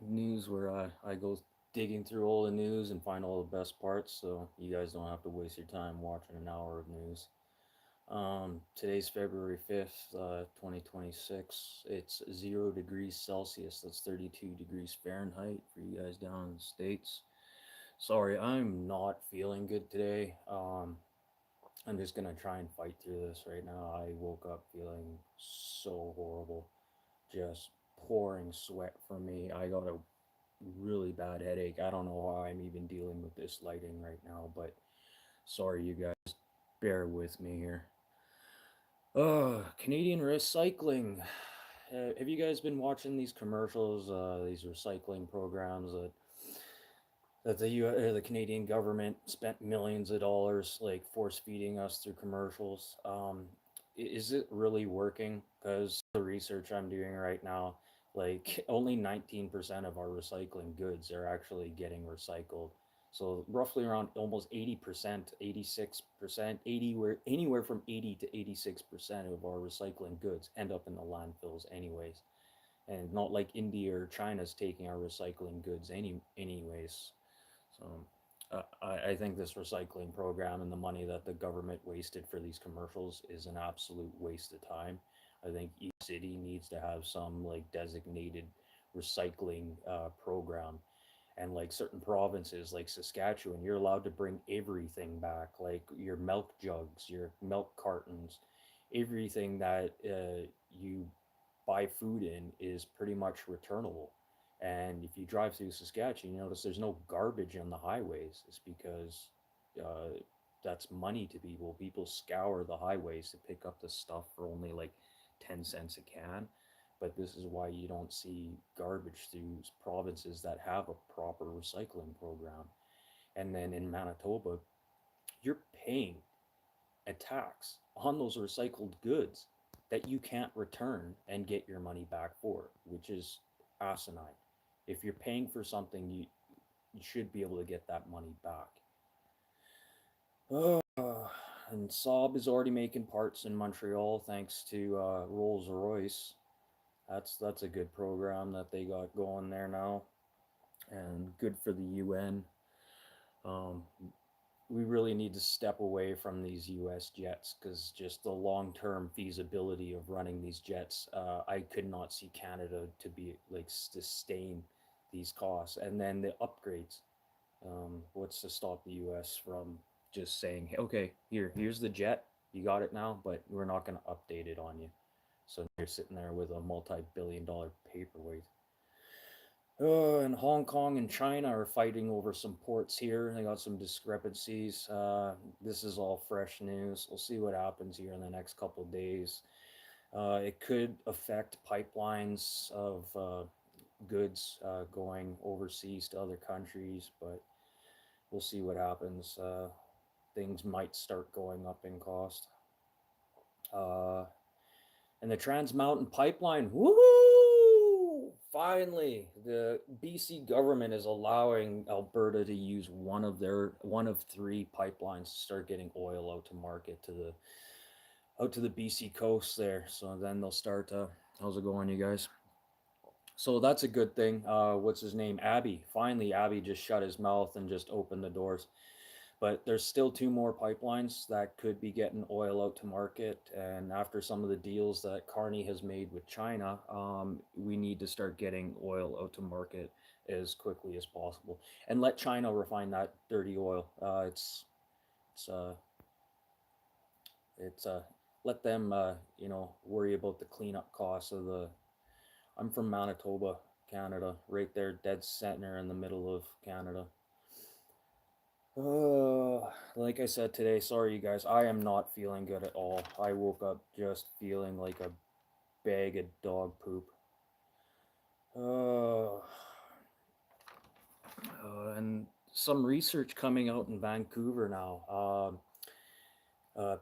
news where I go digging through all the news and find all the best parts so you guys don't have to waste your time watching an hour of news. Today's February 5th, 2026. It's 0 degrees Celsius. That's 32 degrees Fahrenheit for you guys down in the States. Sorry, I'm not feeling good today. I'm just gonna try and fight through this right now. I woke up feeling so horrible, just pouring sweat from me. I got a really bad headache. I don't know how I'm even dealing with this lighting right now, but sorry, you guys, bear with me here. Canadian recycling. Have you guys been watching these commercials, these recycling programs that the Canadian government spent millions of dollars like force feeding us through commercials? Is it really working? Because the research I'm doing right now, like only 19% of our recycling goods are actually getting recycled. So roughly around almost 80%, 86%, 80 where anywhere from 80 to 86% of our recycling goods end up in the landfills anyways. And not like India or China's taking our recycling goods anyways. So I think this recycling program and the money that the government wasted for these commercials is an absolute waste of time. I think each city needs to have some like designated recycling program. And like certain provinces, like Saskatchewan, you're allowed to bring everything back, like your milk jugs, your milk cartons, everything that you buy food in is pretty much returnable. And if you drive through Saskatchewan, you notice there's no garbage on the highways. It's because uh, that's money to people. People scour the highways to pick up the stuff for only like 10 cents a can. But this is why you don't see garbage through provinces that have a proper recycling program. And then in Manitoba, you're paying a tax on those recycled goods that you can't return and get your money back for, which is asinine. If you're paying for something, you should be able to get that money back. Uh, and Saab is already making parts in Montreal thanks to Rolls Royce. That's a good program that they got going there now, and good for the UN. Um, we really need to step away from these U.S. jets because just the long-term feasibility of running these jets, I could not see Canada to be like sustain these costs, and then the upgrades. What's to stop the U.S. from just saying, hey, okay, here's the jet, you got it now, but we're not going to update it on you. So you're sitting there with a multi-billion-dollar paperweight. And Hong Kong and China are fighting over some ports here. They got some discrepancies. This is all fresh news. We'll see what happens here in the next couple of days. It could affect pipelines of goods going overseas to other countries, but we'll see what happens. Things might start going up in cost. Uh, and the Trans Mountain Pipeline, woohoo! Finally, the BC government is allowing Alberta to use one of three pipelines to start getting oil out to market out to the BC coast there. So then they'll start. How's it going, you guys? So that's a good thing. What's his name? Abby. Finally, Abby just shut his mouth and just opened the doors. But there's still two more pipelines that could be getting oil out to market. And after some of the deals that Carney has made with China, we need to start getting oil out to market as quickly as possible and let China refine that dirty oil. It's it's let them worry about the cleanup costs of the. I'm from Manitoba, Canada, right there, dead center in the middle of Canada. Like I said today, sorry you guys, I am not feeling good at all. I woke up just feeling like a bag of dog poop. Uh, and some research coming out in Vancouver now.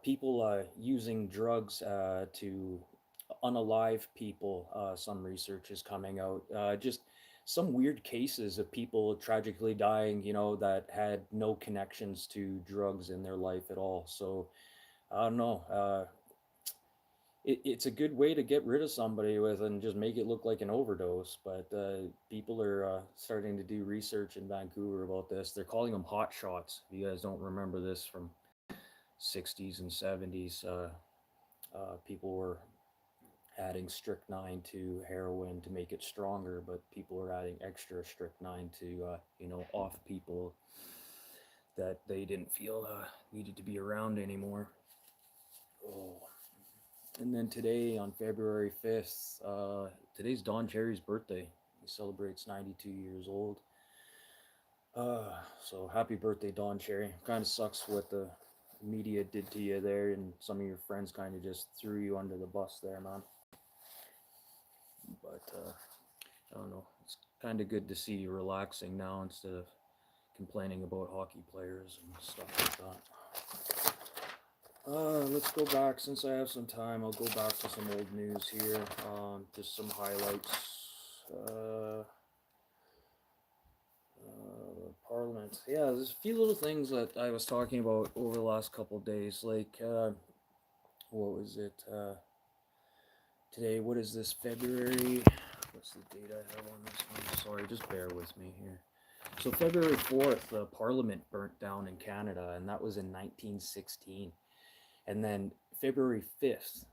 People using drugs to unalive people. Some research is coming out. Just some weird cases of people tragically dying, that had no connections to drugs in their life at all. So I don't know. it's a good way to get rid of somebody with and just make it look like an overdose. But people are starting to do research in Vancouver about this. They're calling them hot shots. If you guys don't remember this from 60s and 70s, people were adding strychnine to heroin to make it stronger, but people were adding extra strychnine to off people that they didn't feel needed to be around anymore. Oh. And then today, on February 5th, today's Don Cherry's birthday. He celebrates 92 years old. So happy birthday, Don Cherry. Kind of sucks what the media did to you there, and some of your friends kind of just threw you under the bus there, man. But I don't know. It's kind of good to see you relaxing now instead of complaining about hockey players and stuff like that. Let's go back. Since I have some time, I'll go back to some old news here. Just some highlights. Parliament. Yeah, there's a few little things that I was talking about over the last couple days. Like, what was it? Today, what is this? February? What's the date I have on this one? Sorry, just bear with me here. So February 4th, the Parliament burnt down in Canada, and that was in 1916. And then February 5th,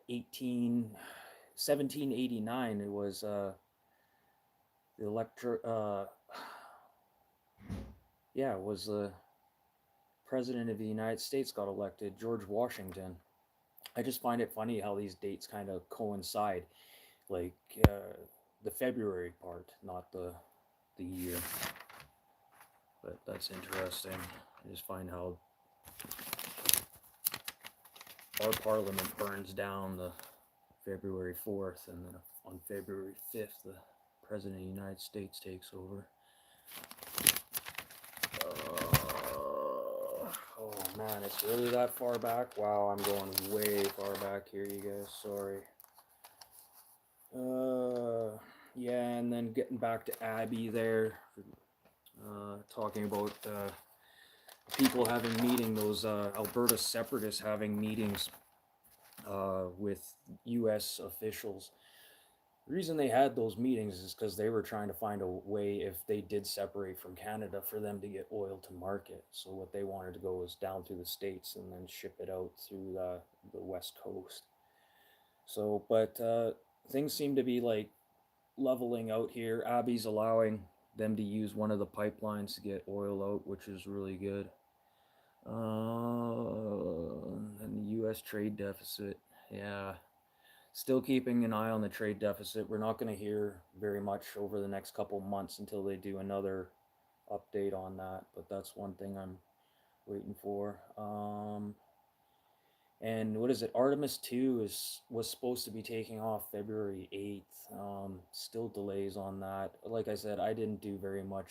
1789, it was the it was the President of the United States got elected, George Washington. I just find it funny how these dates kind of coincide, like the February part, not the year. But that's interesting. I just find how our Parliament burns down the February 4th, and then on February 5th, the President of the United States takes over. Oh man, it's really that far back? Wow, I'm going way far back here, you guys. Sorry. Yeah, and then getting back to Abby there, talking about people having those Alberta separatists having meetings with U.S. officials. The reason they had those meetings is because they were trying to find a way, if they did separate from Canada, for them to get oil to market. So what they wanted to go was down through the States and then ship it out through the West Coast. So, but things seem to be like leveling out here. Abby's allowing them to use one of the pipelines to get oil out, which is really good. And the U.S. trade deficit, yeah. Still keeping an eye on the trade deficit. We're not going to hear very much over the next couple months until they do another update on that, but that's one thing I'm waiting for. And what is it? Artemis 2 was supposed to be taking off February 8th. Still delays on that. Like I said, I didn't do very much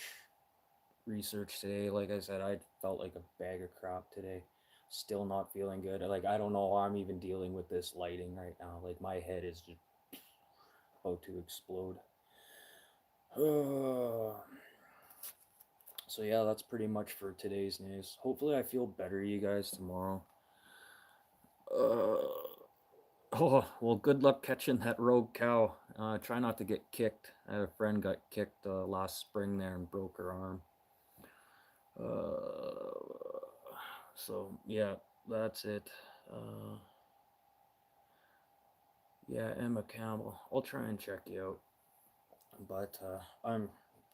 research today. Like I said, I felt like a bag of crap today. Still not feeling good. Like, I don't know how I'm even dealing with this lighting right now. Like, my head is just about to explode. So yeah, that's pretty much for today's news. Hopefully I feel better, you guys, tomorrow. Oh, well, good luck catching that rogue cow. Try not to get kicked. I had a friend got kicked last spring there and broke her arm. So yeah, that's it. Yeah, Emma Campbell. I'll try and check you out. But I'm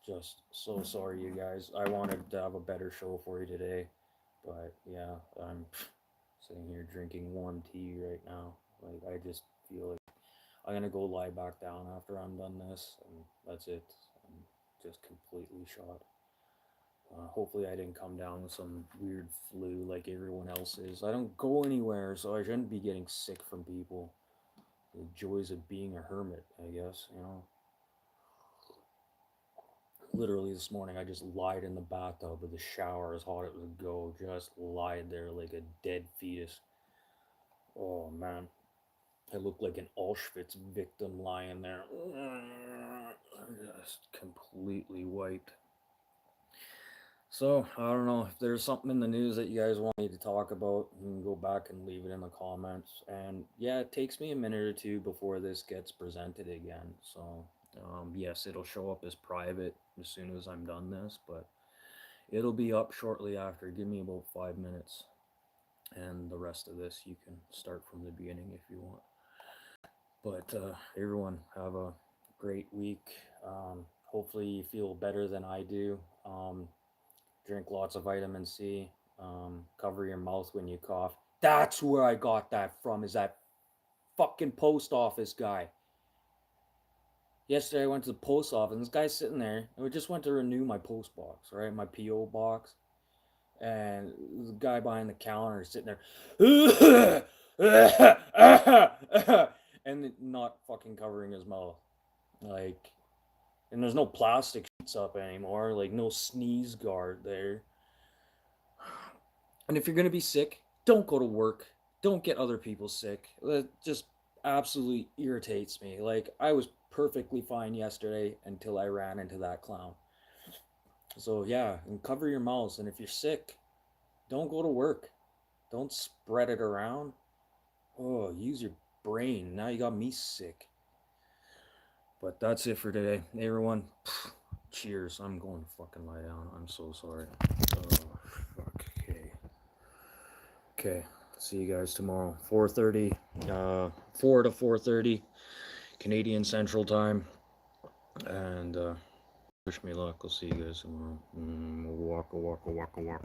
just so sorry, you guys. I wanted to have a better show for you today. But yeah, I'm sitting here drinking warm tea right now. Like, I just feel like I'm gonna go lie back down after I'm done this, and that's it. I'm just completely shot. Hopefully I didn't come down with some weird flu like everyone else is. I don't go anywhere, so I shouldn't be getting sick from people. The joys of being a hermit, I guess, you know. Literally this morning, I just lied in the bathtub with the shower as hot as it would go. Just lied there like a dead fetus. Oh man, I look like an Auschwitz victim lying there. Just completely wiped. So, I don't know if there's something in the news that you guys want me to talk about, you can go back and leave it in the comments. And yeah, it takes me a minute or two before this gets presented again. So, yes, it'll show up as private as soon as I'm done this, but it'll be up shortly after. Give me about 5 minutes. And the rest of this you can start from the beginning if you want. But everyone, have a great week. Hopefully, you feel better than I do. Drink lots of vitamin C. Cover your mouth when you cough. That's where I got that from. Is that fucking post office guy? Yesterday I went to the post office and this guy's sitting there and we just went to renew my post box, right? My PO box. And the guy behind the counter is sitting there and not fucking covering his mouth. Like, and there's no plastic sheets up anymore, like no sneeze guard there. And if you're gonna be sick, don't go to work. Don't get other people sick. It just absolutely irritates me. Like, I was perfectly fine yesterday until I ran into that clown. So yeah, and cover your mouths. And if you're sick, don't go to work. Don't spread it around. Oh, use your brain. Now you got me sick. But that's it for today. Hey, everyone. Cheers. I'm going to fucking lie down. I'm so sorry. Oh, fuck. Okay. Okay. See you guys tomorrow. 4:30. 4 to 4:30. Canadian Central Time. And wish me luck. I'll see you guys tomorrow. Waka waka waka waka.